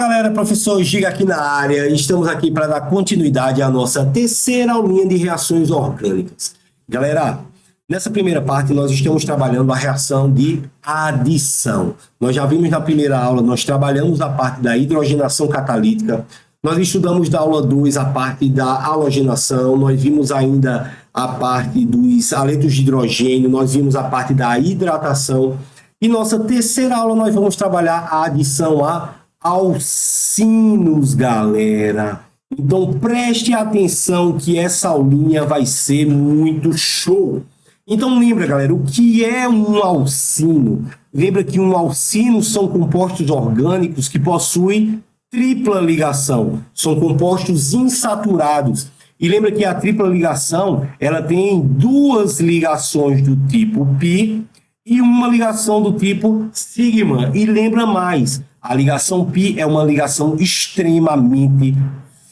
Galera, professor Giga aqui na área. Estamos aqui para dar continuidade à nossa terceira aulinha de reações orgânicas. Galera, nessa primeira parte nós estamos trabalhando a reação de adição. Nós já vimos na primeira aula, nós trabalhamos a parte da hidrogenação catalítica. Nós estudamos da aula 2 a parte da halogenação, nós vimos ainda a parte dos aletos de hidrogênio, nós vimos a parte da hidratação. E nossa terceira aula nós vamos trabalhar a adição a alcinos, galera. Então preste atenção que essa aulinha vai ser muito show. Então lembra, galera, o que é um alcino? Lembra que um alcino são compostos orgânicos que possuem tripla ligação. São compostos insaturados. E lembra que a tripla ligação, ela tem duas ligações do tipo pi e uma ligação do tipo sigma. E lembra mais, a ligação pi é uma ligação extremamente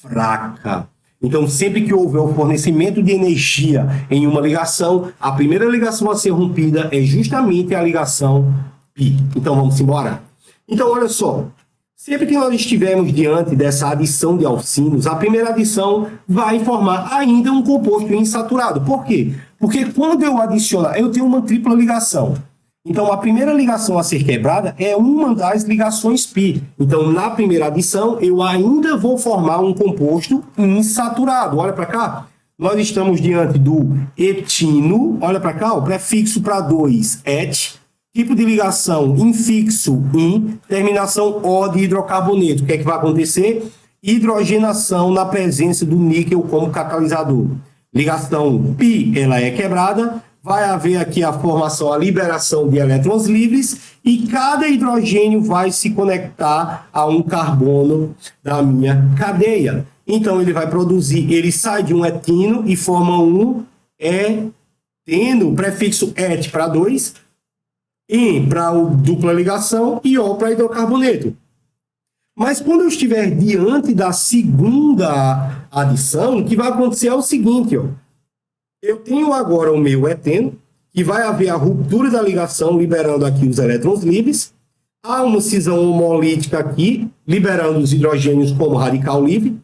fraca. Então, sempre que houver o fornecimento de energia em uma ligação, a primeira ligação a ser rompida é justamente a ligação pi. Então, vamos embora? Então, olha só. Sempre que nós estivermos diante dessa adição de alcinos, a primeira adição vai formar ainda um composto insaturado. Por quê? Porque quando eu adicionar, eu tenho uma tripla ligação. Então, a primeira ligação a ser quebrada é uma das ligações pi. Então, na primeira adição, eu ainda vou formar um composto insaturado. Olha para cá. Nós estamos diante do etino. Olha para cá, o prefixo para 2, et. Tipo de ligação infixo in, terminação O de hidrocarboneto. O que é que vai acontecer? Hidrogenação na presença do níquel como catalisador. Ligação pi, ela é quebrada. Vai haver aqui a formação, a liberação de elétrons livres e cada hidrogênio vai se conectar a um carbono da minha cadeia. Então, ele vai produzir, ele sai de um etino e forma um eteno, prefixo et para 2, in para dupla ligação e O para hidrocarboneto. Mas quando eu estiver diante da segunda adição, o que vai acontecer é o seguinte, ó. Eu tenho agora o meu eteno, que vai haver a ruptura da ligação, liberando aqui os elétrons livres. Há uma cisão homolítica aqui, liberando os hidrogênios como radical livre.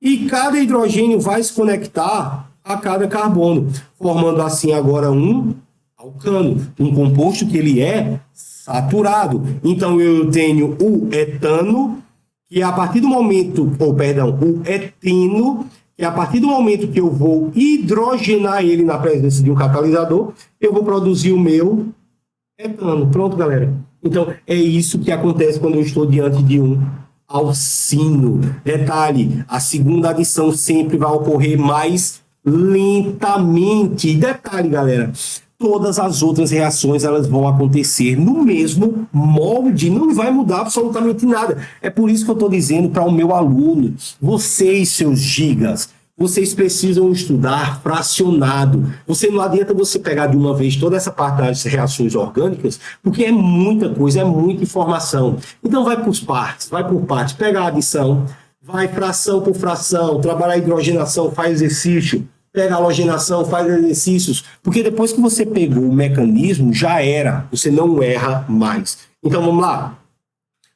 E cada hidrogênio vai se conectar a cada carbono, formando assim agora um alcano, um composto que ele é saturado. Então, eu tenho o etano, que a partir do momento, o eteno, que a partir do momento que eu vou hidrogenar ele na presença de um catalisador, eu vou produzir o meu etano. Pronto, galera. Então, é isso que acontece quando eu estou diante de um alcino. Detalhe, a segunda adição sempre vai ocorrer mais lentamente. Detalhe, galera, todas as outras reações elas vão acontecer no mesmo molde, não vai mudar absolutamente nada. É por isso que eu estou dizendo para o meu aluno, vocês, seus gigas, vocês precisam estudar fracionado. Não adianta você pegar de uma vez toda essa parte das reações orgânicas, porque é muita coisa, é muita informação. Então vai por partes, pega a adição, vai fração por fração, trabalha a hidrogenação, faz exercício, pega a halogenação, faz exercícios, porque depois que você pegou o mecanismo, já era, você não erra mais. Então, vamos lá.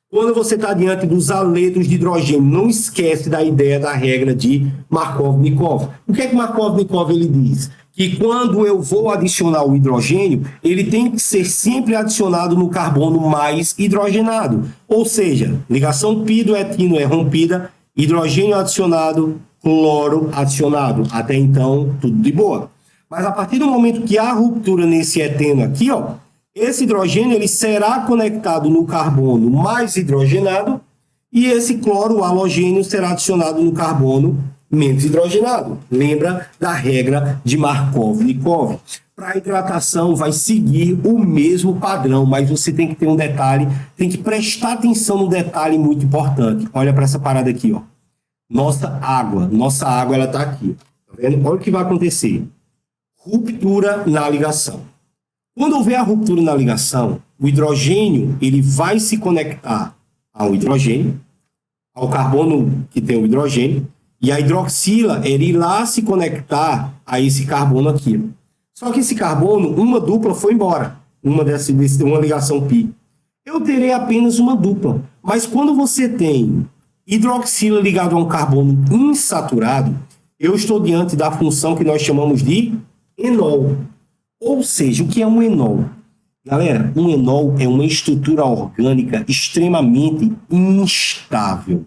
Quando você está diante dos aletos de hidrogênio, não esquece da ideia da regra de Markov-Nikov. O que é que Markov-Nikov ele diz? Que quando eu vou adicionar o hidrogênio, ele tem que ser sempre adicionado no carbono mais hidrogenado. Ou seja, ligação pi do etino é rompida, hidrogênio adicionado, cloro adicionado. Até então, tudo de boa. Mas a partir do momento que há ruptura nesse eteno aqui, ó, esse hidrogênio ele será conectado no carbono mais hidrogenado e esse cloro, o halogênio, será adicionado no carbono menos hidrogenado. Lembra da regra de Markov-Nikov. Para a hidratação vai seguir o mesmo padrão, mas você tem que ter um detalhe, tem que prestar atenção no detalhe muito importante. Olha para essa parada aqui, ó. Nossa água ela está aqui, tá vendo? Olha o que vai acontecer. Ruptura na ligação. Quando houver a ruptura na ligação, o hidrogênio ele vai se conectar ao hidrogênio, ao carbono que tem o hidrogênio, e a hidroxila ela irá se conectar a esse carbono aqui. Só que esse carbono, uma dupla foi embora, uma ligação pi. Eu terei apenas uma dupla, mas quando você tem hidroxila ligado a um carbono insaturado, eu estou diante da função que nós chamamos de enol. Ou seja, o que é um enol? Galera, um enol é uma estrutura orgânica extremamente instável.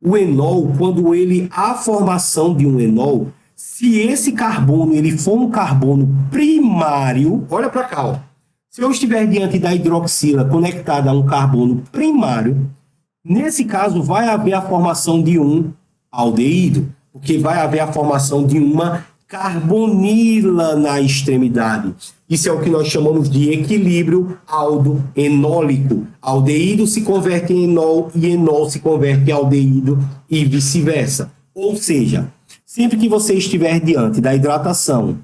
O enol, quando a formação de um enol, se esse carbono ele for um carbono primário, olha para cá, ó. Se eu estiver diante da hidroxila conectada a um carbono primário, nesse caso vai haver a formação de um aldeído, porque vai haver a formação de uma carbonila na extremidade. Isso é o que nós chamamos de equilíbrio aldo-enólico. Aldeído se converte em enol e enol se converte em aldeído e vice-versa. Ou seja, sempre que você estiver diante da hidratação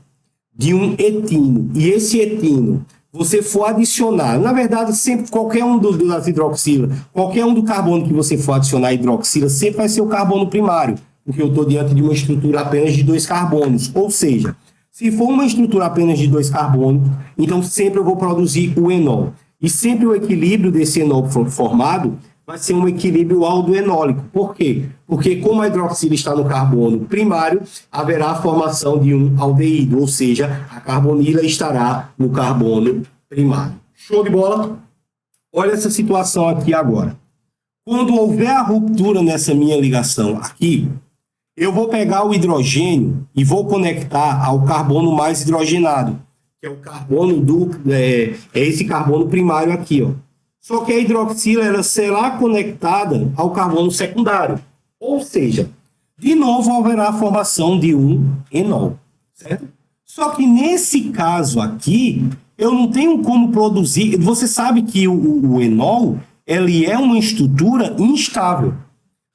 de um etino e esse etino você for adicionar, na verdade, sempre qualquer um das hidroxilas, qualquer um do carbono que você for adicionar à hidroxila, sempre vai ser o carbono primário, porque eu estou diante de uma estrutura apenas de 2 carbonos. Ou seja, se for uma estrutura apenas de 2 carbonos, então sempre eu vou produzir o enol. E sempre o equilíbrio desse enol formado vai ser um equilíbrio aldoenólico. Por quê? Porque como a hidroxila está no carbono primário, haverá a formação de um aldeído, ou seja, a carbonila estará no carbono primário. Show de bola? Olha essa situação aqui agora. Quando houver a ruptura nessa minha ligação aqui, eu vou pegar o hidrogênio e vou conectar ao carbono mais hidrogenado, que é o carbono esse carbono primário aqui, ó. Só que a hidroxila ela será conectada ao carbono secundário. Ou seja, de novo haverá a formação de um enol, certo? Só que nesse caso aqui, eu não tenho como produzir. Você sabe que o enol ele é uma estrutura instável.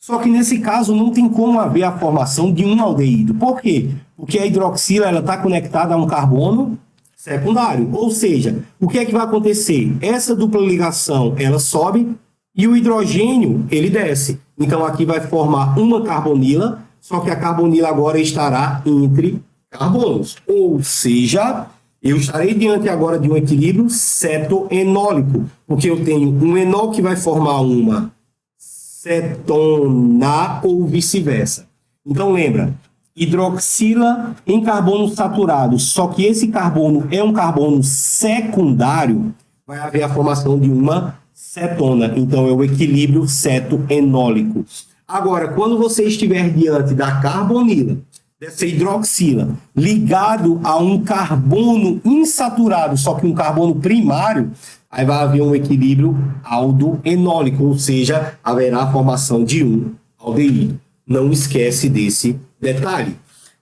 Só que nesse caso não tem como haver a formação de um aldeído. Por quê? Porque a hidroxila está conectada a um carbono secundário. Ou seja, o que é que vai acontecer? Essa dupla ligação ela sobe e o hidrogênio ele desce. Então aqui vai formar uma carbonila, só que a carbonila agora estará entre carbonos. Ou seja, eu estarei diante agora de um equilíbrio cetoenólico, porque eu tenho um enol que vai formar uma cetona ou vice-versa. Então lembra, hidroxila em carbono saturado, só que esse carbono é um carbono secundário, vai haver a formação de uma cetona. Então é o equilíbrio cetoenólico. Agora, quando você estiver diante da carbonila, dessa hidroxila, ligado a um carbono insaturado, só que um carbono primário, aí vai haver um equilíbrio aldoenólico, ou seja, haverá a formação de um aldeído. Não esquece desse detalhe.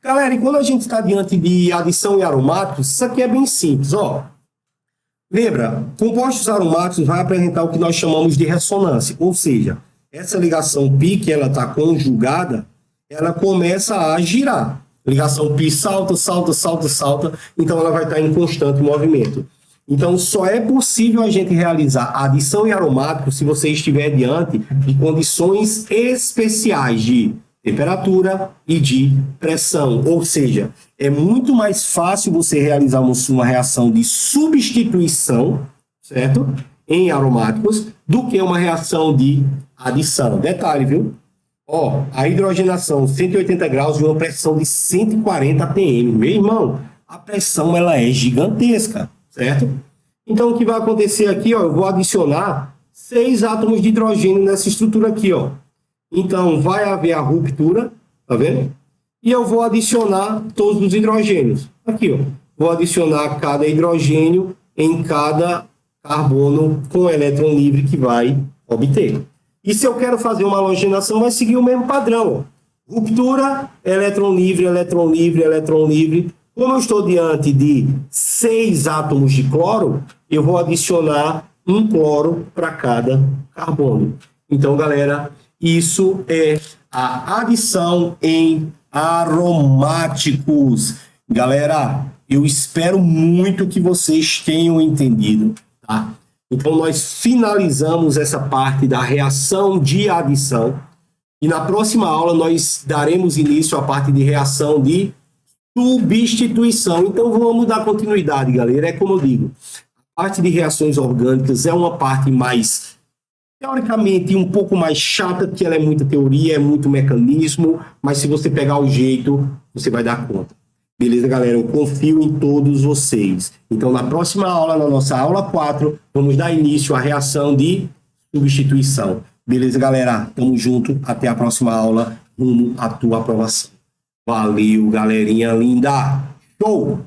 Galera, e quando a gente está diante de adição e aromáticos, isso aqui é bem simples, ó. Lembra, compostos aromáticos vai apresentar o que nós chamamos de ressonância, ou seja, essa ligação pi que ela está conjugada, ela começa a girar. Ligação pi salta, salta, salta, salta, então ela vai estar em constante movimento. Então, só é possível a gente realizar adição e aromático se você estiver diante de condições especiais de temperatura e de pressão. Ou seja, é muito mais fácil você realizar uma reação de substituição, certo? Em aromáticos, do que uma reação de adição. Detalhe, viu? Ó, a hidrogenação 180 graus de uma pressão de 140 atm. Meu irmão, a pressão ela é gigantesca, certo? Então, o que vai acontecer aqui, ó, eu vou adicionar 6 átomos de hidrogênio nessa estrutura aqui, ó. Então, vai haver a ruptura, tá vendo? E eu vou adicionar todos os hidrogênios. Aqui, ó. Vou adicionar cada hidrogênio em cada carbono com elétron livre que vai obter. E se eu quero fazer uma halogenação, vai seguir o mesmo padrão, ó. Ruptura, elétron livre, elétron livre, elétron livre. Como eu estou diante de 6 átomos de cloro, eu vou adicionar um cloro para cada carbono. Então, galera, isso é a adição em aromáticos. Galera, eu espero muito que vocês tenham entendido, tá? Então, nós finalizamos essa parte da reação de adição. E na próxima aula, nós daremos início à parte de reação de substituição. Então, vamos dar continuidade, galera. É como eu digo, a parte de reações orgânicas é uma parte mais teoricamente um pouco mais chata, porque ela é muita teoria, é muito mecanismo, mas se você pegar o jeito, você vai dar conta. Beleza, galera? Eu confio em todos vocês. Então, na próxima aula, na nossa aula 4, vamos dar início à reação de substituição. Beleza, galera? Tamo junto. Até a próxima aula, rumo à tua aprovação. Valeu, galerinha linda! Show!